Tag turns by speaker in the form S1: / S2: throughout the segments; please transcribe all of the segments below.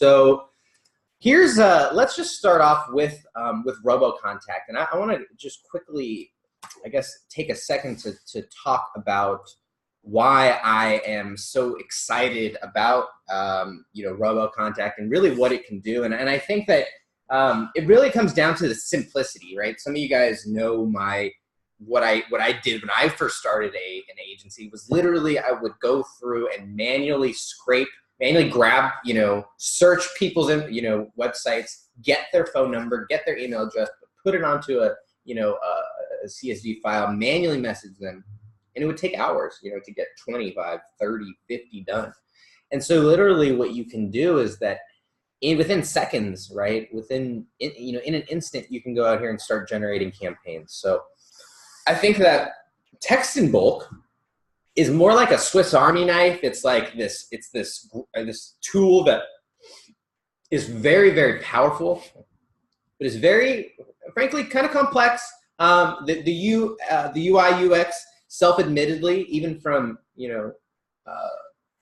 S1: So here's let's just start off with RoboContact, and I want to just quickly, I guess, take a second to talk about why I am so excited about RoboContact and really what it can do. And I think that it really comes down to the simplicity, right? Some of you guys know what I did when I first started an agency was literally I would go through and manually grab, search people's, websites, get their phone number, get their email address, put it onto a CSV file, manually message them. And it would take hours, to get 25, 30, 50 done. And so literally what you can do is that within seconds, right, in an instant, you can go out here and start generating campaigns. So I think that text in bulk is more like a Swiss Army knife. It's like this tool that is very, very powerful, but is very, frankly, kind of complex. The UI UX, self-admittedly, even from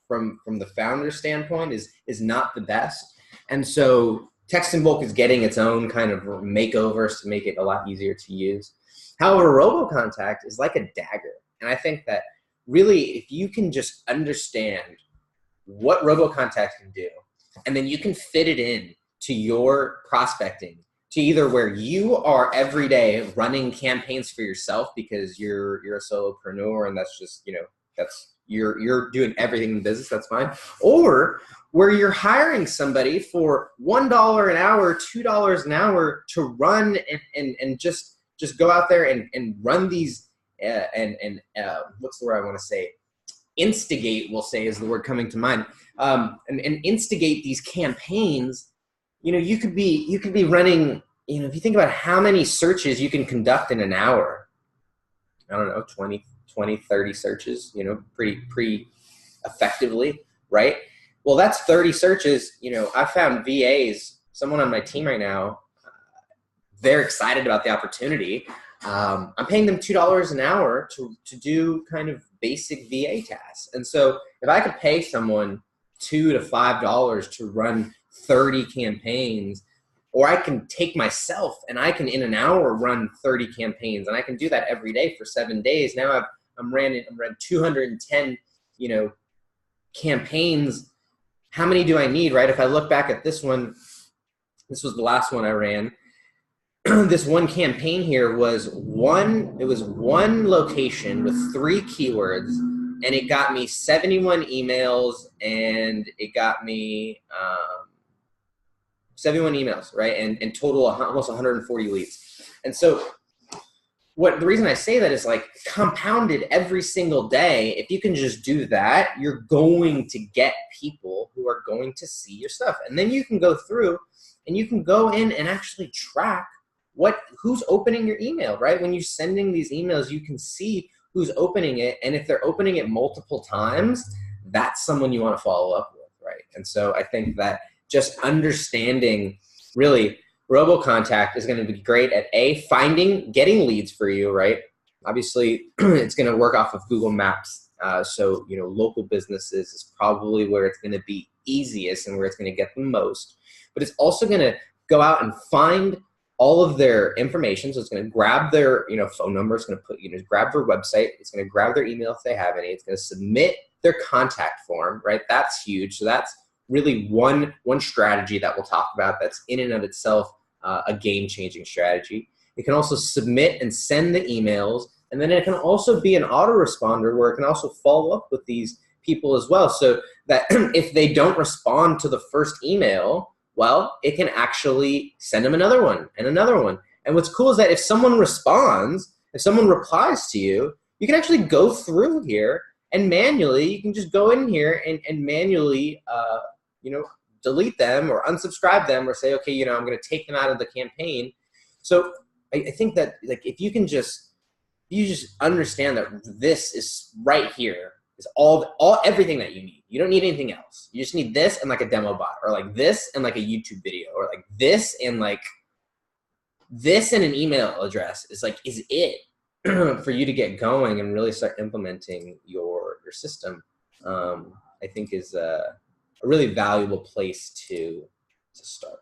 S1: from the founder standpoint, is not the best. And so text in bulk is getting its own kind of makeovers to make it a lot easier to use. However, RoboContact is like a dagger. And I think that really, if you can just understand what RoboContact can do, and then you can fit it in to your prospecting, to either where you are every day running campaigns for yourself because you're a solopreneur and that's just, you're doing everything in business, that's fine. Or where you're hiring somebody for $1 an hour, $2 an hour to run and just go out there and run these what's the word I want to say? Instigate, we'll say, is the word coming to mind. And instigate these campaigns. You could be running, if you think about how many searches you can conduct in an hour, I don't know, 20, 30 searches, pretty effectively, right? Well, that's 30 searches. I found VAs, someone on my team right now, they're excited about the opportunity. I'm paying them $2 an hour to do kind of basic VA tasks. And so if I could pay someone $2 to $5 to run 30 campaigns, or I can take myself and I can in an hour run 30 campaigns, and I can do that every day for 7 days. Now I'm ran 210, campaigns. How many do I need, right? If I look back at this one, this was the last one I ran. This one campaign here was one location with 3 keywords, and it got me 71 emails, and it got me 71 emails, right? And total almost 140 leads. And so the reason I say that is like compounded every single day. If you can just do that, you're going to get people who are going to see your stuff. And then you can go through and you can go in and actually track who's opening your email, right? When you're sending these emails, you can see who's opening it. And if they're opening it multiple times, that's someone you want to follow up with, right? And so I think that just understanding really RoboContact is going to be great at getting leads for you, right? Obviously, it's going to work off of Google Maps. So, local businesses is probably where it's going to be easiest and where it's going to get the most. But it's also going to go out and find all of their information. So it's going to grab their, phone number. It's going to grab their website. It's going to grab their email if they have any. It's going to submit their contact form, right? That's huge. So that's really one strategy that we'll talk about that's in and of itself a game-changing strategy. It can also submit and send the emails, and then it can also be an autoresponder where it can also follow up with these people as well, so that if they don't respond to the first email, well, it can actually send them another one and another one. And what's cool is that if someone responds, if someone replies to you, you can actually go through here and manually, you can just go in here and manually, delete them or unsubscribe them or say, okay, I'm going to take them out of the campaign. So I think that if you just understand that this is right here is everything that you need. You don't need anything else. You just need this and like a demo bot, or like this and like a YouTube video, or like this and an email address is it for you to get going and really start implementing your system. I think is a really valuable place to start.